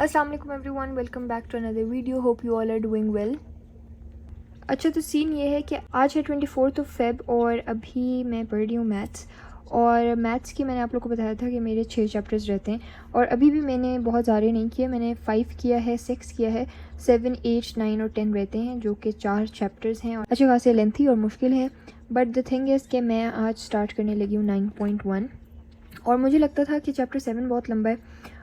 अस्सलाम वालेकुम everyone, welcome back to another video. Hope you all are doing well. अच्छा, तो सीन ये है कि आज है 24 फेब और अभी मैं पढ़ रही हूँ मैथ्स। और मैथ्स की मैंने आप लोग को बताया था कि मेरे 6 चैप्टर्स रहते हैं और अभी भी मैंने बहुत सारे नहीं किए। मैंने 5 किया है, 6 किया है, 7, 8, 9 और 10 रहते हैं जो कि 4 चैप्टर्स हैं और अच्छे खासे लेंथी और मुश्किल है। बट द थिंग इज़ कि मैं आज स्टार्ट करने लगी हूँ 9.1 और मुझे लगता था कि चैप्टर 7 बहुत लंबा है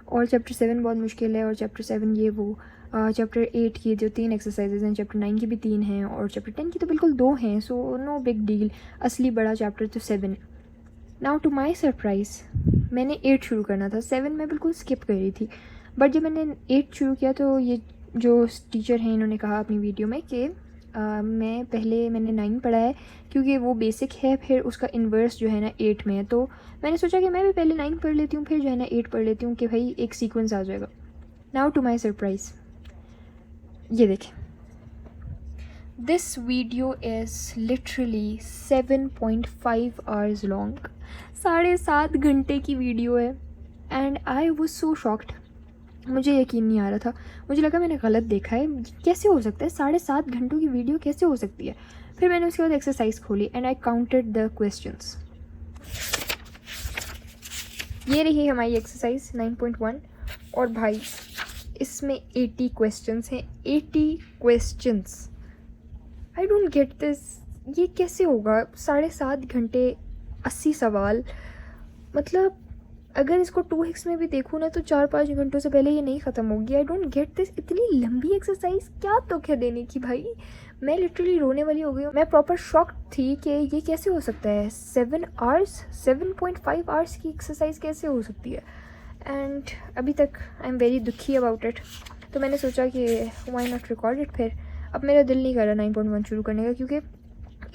और चैप्टर 7 बहुत मुश्किल है और चैप्टर 7 ये वो चैप्टर 8 की जो 3 एक्सरसाइजेज हैं, चैप्टर 9 की भी 3 हैं और चैप्टर 10 की तो बिल्कुल 2 हैं। सो नो बिग डील, असली बड़ा चैप्टर तो 7 है। नाउ टू माई सरप्राइज़ मैंने 8 शुरू करना था, 7 मैं बिल्कुल स्किप कर रही थी। बट जब मैंने 8 शुरू किया तो ये जो टीचर हैं इन्होंने कहा अपनी वीडियो में कि मैंने 9 पढ़ा है क्योंकि वो बेसिक है, फिर उसका इन्वर्स जो है ना 8 में है। तो मैंने सोचा कि मैं भी पहले 9 पढ़ लेती हूँ, फिर जो है ना 8 पढ़ लेती हूँ कि भाई एक सीक्वेंस आ जाएगा। नाउ टू माई सरप्राइज़, ये देखें, this video is literally 7.5 hours long. 7.5 घंटे की वीडियो है and I was so shocked. मुझे यकीन नहीं आ रहा था, मुझे लगा मैंने गलत देखा है, कैसे हो सकता है 7.5 घंटों की वीडियो कैसे हो सकती है। फिर मैंने उसके बाद एक्सरसाइज खोली and I counted the questions. ये रही हमारी एक्सरसाइज 9.1 और भाई इसमें 80 क्वेश्चंस हैं। 80 questions, I don't get this. ये कैसे होगा 7.5 घंटे 80 सवाल? मतलब अगर इसको 2x में भी देखूँ ना तो 4-5 घंटों से पहले ये नहीं ख़त्म होगी। आई डोंट गेट दिस, इतनी लंबी एक्सरसाइज क्या तो देने की भाई। मैं लिटरली रोने वाली हो गई हूँ। मैं प्रॉपर शॉक थी कि ये कैसे हो सकता है। 7 आवर्स, 7.5 आवर्स की एक्सरसाइज कैसे हो सकती है। एंड अभी तक आई एम वेरी दुखी अबाउट इट। तो मैंने सोचा कि व्हाई नॉट रिकॉर्ड इट। फिर अब मेरा दिल नहीं कर रहा 9.1 शुरू करने का क्योंकि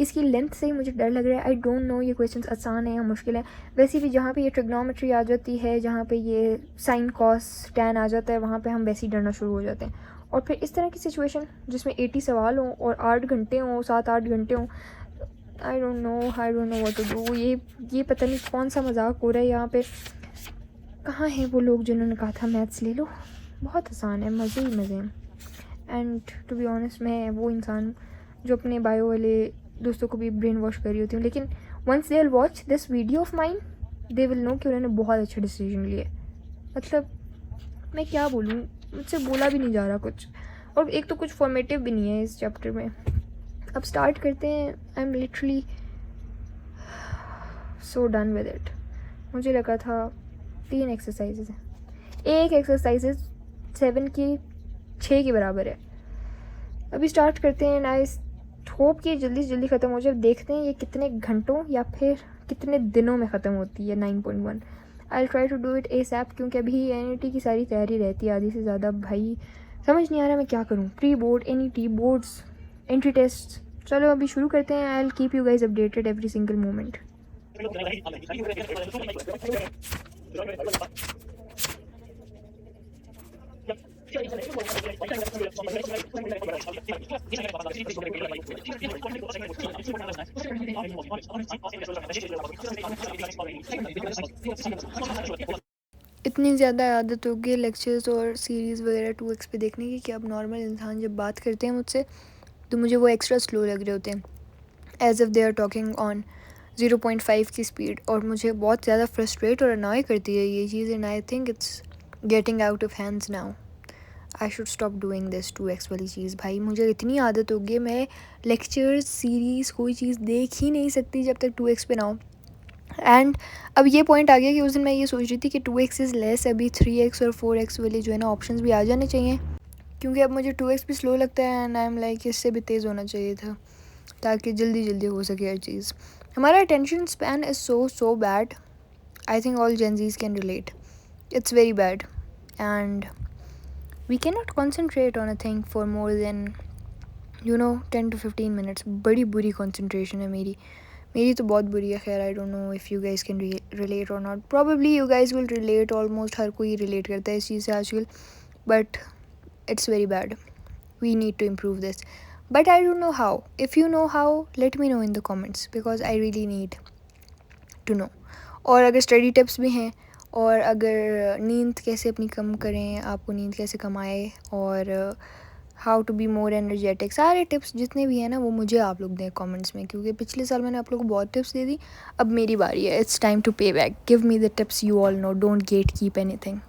इसकी लेंथ से ही मुझे डर लग रहा है। आई डोंट नो ये क्वेश्चंस आसान है या मुश्किल है। वैसे भी जहाँ पे ये ट्रिग्नोमेट्री आ जाती है, जहाँ पे ये साइन कॉस टैन आ जाता है, वहाँ पे हम वैसे ही डरना शुरू हो जाते हैं। और फिर इस तरह की सिचुएशन जिसमें 80 सवाल हों और 8 घंटे हों, 7-8 घंटे हों, I don't know what to do. ये पता नहीं कौन सा मजाक हो रहा है यहाँ पे। कहाँ हैं वो लोग जिन्होंने कहा था मैथ्स ले लो, बहुत आसान है, मज़े ही मज़े हैं। एंड टू बी ऑनेस्ट मैं वो इंसान जो अपने बायो वाले दोस्तों को भी ब्रेन वॉश कर रही होती हूँ, लेकिन once they will watch this video of mine they will know कि उन्होंने बहुत अच्छा डिसीजन लिया। मतलब मैं क्या बोलूँ, मुझसे बोला भी नहीं जा रहा कुछ। और एक तो कुछ फॉर्मेटिव भी नहीं है इस चैप्टर में। अब स्टार्ट करते हैं। I am literally so done with it. मुझे लगा था 3 एक्सरसाइजेज हैं, एक एक्सरसाइजेज 7 की 6 के बराबर है। अभी स्टार्ट करते हैं। आई होप कि जल्दी से जल्दी ख़त्म हो जाए। देखते हैं ये कितने घंटों या फिर कितने दिनों में ख़त्म होती है 9.1। I try to do it ASAP क्योंकि अभी एनईटी की सारी तैयारी रहती है आधी से ज़्यादा। भाई समझ नहीं आ रहा मैं क्या करूँ, pre board, NEET, boards, entry test. चलो अभी शुरू करते हैं। I will keep you guys updated every single moment. इतनी ज़्यादा आदत हो गई लेक्चर्स और सीरीज़ वगैरह 2x पे देखने की कि अब नॉर्मल इंसान जब बात करते हैं मुझसे तो मुझे वो एक्स्ट्रा स्लो लग रहे होते हैं, as if they are talking on 0.5 की स्पीड। और मुझे बहुत ज़्यादा फ्रस्ट्रेट और अनॉय करती है ये चीज़ and I think it's getting out of hands now. I should stop doing this 2x वाली चीज़। भाई मुझे इतनी आदत हो गई, मैं लेक्चर्स, सीरीज़, कोई चीज़ देख ही नहीं सकती जब तक 2x पे ना हो। एंड अब ये पॉइंट आ गया कि उस दिन मैं ये सोच रही थी कि 2x इज़ लेस, अभी 3x और 4x वाले जो है ना ऑप्शंस भी आ जाने चाहिए क्योंकि अब मुझे 2x भी स्लो लगता है एंड आई एम लाइक इससे भी तेज़ होना चाहिए था ताकि जल्दी जल्दी हो सके हर चीज़। हमारा attention span is so bad. I think all Gen Zs can relate, it's very bad and we can not concentrate on a thing for more than 10 to 15 minutes. बड़ी बुरी कॉन्सेंट्रेशन है मेरी तो बहुत बुरी है। खैर I don't know if you guys can relate और not, probably you guys will relate, almost हर कोई रिलेट करता है इस चीज़ से आजकल, but it's very bad. We need to improve this, but I don't know how. If you know how, let me know in the comments because I really need to know. और अगर study tips भी हैं और अगर नींद कैसे अपनी कम करें, आपको नींद कैसे कम आए, और how to be more energetic, सारे टिप्स जितने भी हैं ना वो मुझे आप लोग दें कमेंट्स में, क्योंकि पिछले साल मैंने आप लोगों को बहुत टिप्स दे दी। अब मेरी बारी है, इट्स टाइम टू पे back. Give me the tips you all know, don't get keep anything.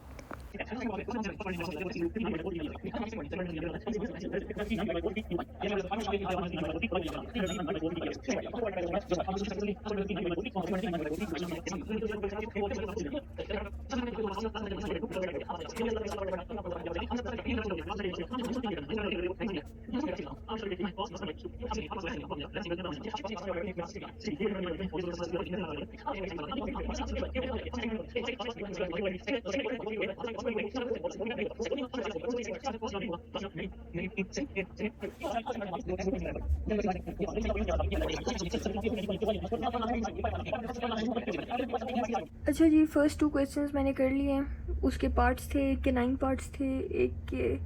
अच्छा जी, फर्स्ट 2 क्वेश्चंस मैंने कर लिए हैं। उसके पार्ट्स थे, एक के 9 पार्ट्स थे, एक के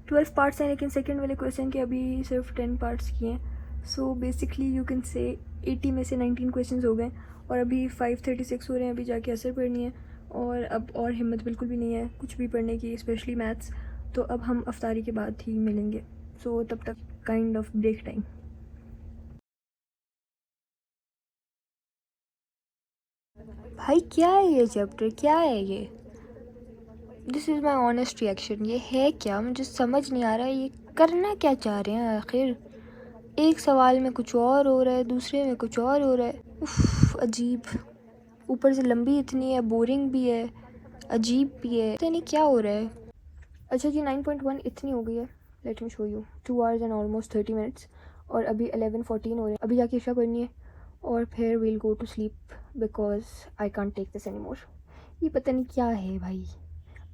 12 पार्ट्स हैं, लेकिन सेकंड वाले क्वेश्चन के अभी सिर्फ 10 पार्ट्स किए हैं। So basically you can say 80 में से 19 क्वेश्चंस हो गए और अभी 5:36 हो रहे हैं। अभी जाके असर पढ़नी है और अब और हिम्मत बिल्कुल भी नहीं है कुछ भी पढ़ने की, स्पेशली मैथ्स। तो अब हम अफ्तारी के बाद ही मिलेंगे। सो तब तक काइंड ऑफ ब्रेक टाइम। भाई क्या है ये चैप्टर, क्या है ये? This is my honest reaction. ये है क्या, मुझे समझ नहीं आ रहा है ये करना क्या चाह रहे हैं आखिर। एक सवाल में कुछ और हो रहा है, दूसरे में कुछ और हो रहा है। उफ, अजीब। ऊपर से लंबी इतनी है, बोरिंग भी है, अजीब भी है, पता नहीं क्या हो रहा है। अच्छा जी, 9.1 इतनी हो गई है। Let me show you, 2 hours and almost 30 minutes। और अभी 11:14 हो रहे हैं। अभी जाके इशा पढ़नी है और फिर we'll go to sleep because I can't take this any more. ये पता नहीं क्या है भाई,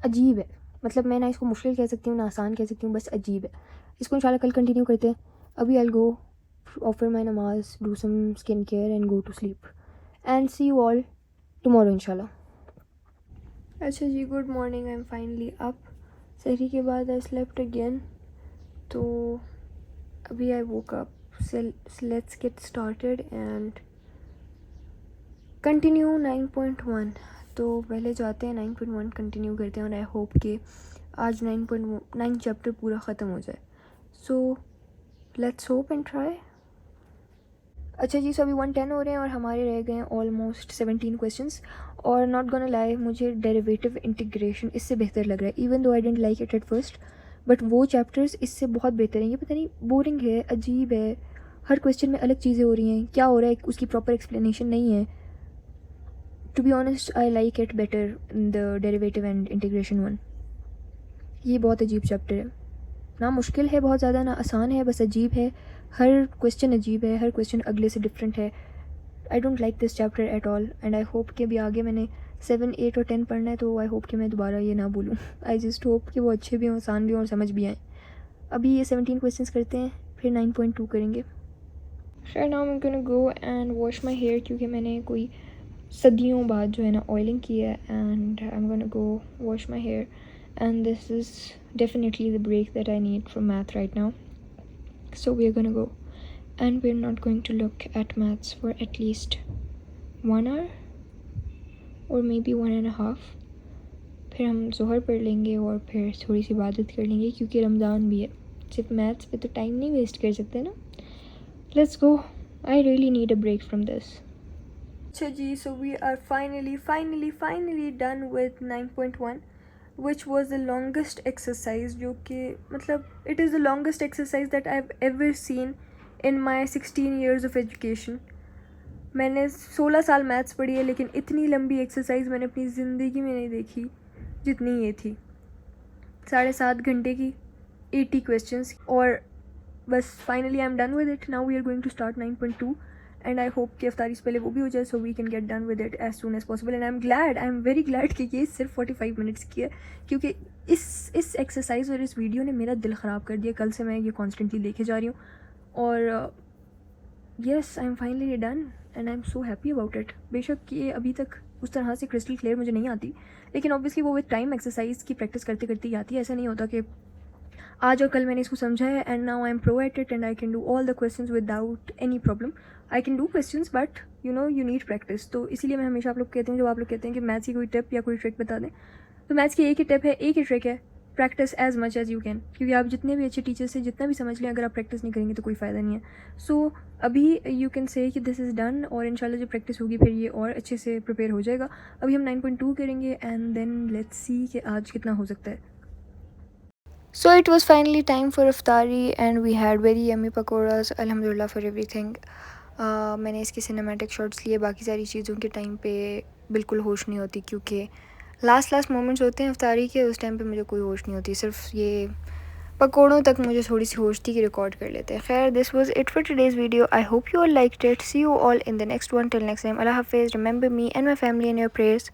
अजीब है। मतलब मैं ना इसको मुश्किल कह सकती हूँ ना आसान कह सकती हूँ, बस अजीब है। इसको इंशाल्लाह कल कंटिन्यू करते हैं। अभी आई गो offer my namaz, do some skin care and go to sleep and see you all tomorrow इंशाल्लाह। अच्छा जी, good morning, I am finally up. सहरी के बाद आई स्लेप्ट अगेन। तो अभी I woke up. Let's get started and continue 9.1। तो पहले जाते हैं 9.1 कंटिन्यू करते हैं और आई होप कि आज 9.9 चैप्टर पूरा ख़त्म हो जाए। So let's hope and try. अच्छा जी, सो अभी 110 हो रहे हैं और हमारे रह गए हैं ऑलमोस्ट 17 क्वेश्चंस। और नॉट गोना लाई, मुझे डेरिवेटिव इंटीग्रेशन इससे बेहतर लग रहा है, even though I didn't like it at first, but वो चैप्टर्स इससे बहुत बेहतर हैं। ये पता नहीं बोरिंग है, अजीब है, हर क्वेश्चन में अलग चीज़ें हो रही हैं, क्या हो रहा है उसकी प्रॉपर एक्सप्लेनेशन नहीं है। To be honest I like it better the derivative and integration one. ये बहुत अजीब चैप्टर है, ना मुश्किल है बहुत ज़्यादा, ना आसान है, बस अजीब है। हर क्वेश्चन अजीब है, हर क्वेश्चन अगले से डिफरेंट है। I don't like this chapter at all and I hope कि अभी आगे मैंने 7, 8 और 10 पढ़ना है, तो आई होप कि मैं दोबारा ये ना भूलूँ। आई जस्ट होप कि वो अच्छे भी हों, आसान भी हों और समझ भी आएँ। अभी ये 17 क्वेश्चंस करते हैं, फिर 9.2 करेंगे। शायद now I am gonna go and wash my hair, क्योंकि मैंने कोई सदियों बाद जो है ना ऑयलिंग की है, and I am gonna go wash my hair and this is definitely the break that I need from math right now. So we are gonna go and we're not going to look at maths for at least 1 hour or maybe 1.5. फिर हम ज़ोहर पढ़ लेंगे और फिर थोड़ी सी इबादत कर लेंगे, क्योंकि रमज़ान भी है। सिर्फ मैथ्स पे तो टाइम नहीं वेस्ट कर सकते ना। Let's go, I really need a break from this. अच्छा जी, so we are finally done with 9.1 which was the longest exercise, जो कि मतलब it is the longest exercise that I've ever seen in my 16 years of education. मैंने 16 साल maths पढ़ी है, लेकिन इतनी लंबी एक्सरसाइज मैंने अपनी ज़िंदगी में नहीं देखी जितनी ये थी। 7.5 घंटे की 80 क्वेश्चंस और बस finally I am done with it. Now we are going to start 9.2 and I hope कि अफ्तारी से पहले वो भी हो जाए, so we can get done with it as soon as possible. And I am very glad कि ये सिर्फ 45 मिनट्स की है, क्योंकि इस एक्सरसाइज और इस वीडियो ने मेरा दिल ख़राब कर दिया। कल से मैं ये कॉन्स्टेंटली देखे जा रही हूँ और yes, I am finally done and I am so happy about it. बेशक ये अभी तक उस तरह से क्रिस्टल क्लियर मुझे नहीं आती, लेकिन ऑब्वियसली वो विद टाइम एक्सरसाइज की प्रैक्टिस करते करते ही आती है। ऐसा नहीं होता कि आज और कल मैंने इसको समझा है and now I M pro at it and I can do all the questions without any problem. I can do questions but you need practice. तो इसीलिए मैं हमेशा आप लोग कहती हूँ, जब आप लोग कहते हैं कि मैथ्स की कोई टिप या कोई ट्रिक बता दें, तो मैथ्स की एक ही टिप है, एक ही ट्रिक है, practice as much as you can. क्योंकि आप जितने भी अच्छे टीचर से जितना भी समझ लें, अगर आप प्रैक्टिस नहीं करेंगे तो कोई फ़ायदा नहीं है. सो अभी यू कैन से कि दिस इज़ डन, और इंशाल्लाह जब प्रैक्टिस होगी फिर ये और अच्छे से प्रिपेयर हो जाएगा. अभी हम 9.2 करेंगे एंड देन लेट्स सी कि आज कितना हो सकता है. So it was finally time for iftari and we had very yummy pakoras. Alhamdulillah for everything. मैंने इसके सिनेमैटिक शॉट्स लिए. बाकी सारी चीज़ों के टाइम पे बिल्कुल होश नहीं होती, क्योंकि लास्ट मोमेंट्स होते हैं इफ्तारी के, उस टाइम पे मुझे कोई होश नहीं होती. सिर्फ ये पकौड़ों तक मुझे थोड़ी सी होश थी कि रिकॉर्ड कर लेते हैं. खैर, this was it for today's video. I hope you all liked it. See you all in the next one. Till next time, अल्लाह हाफिज़. Remember me and my family in your prayers.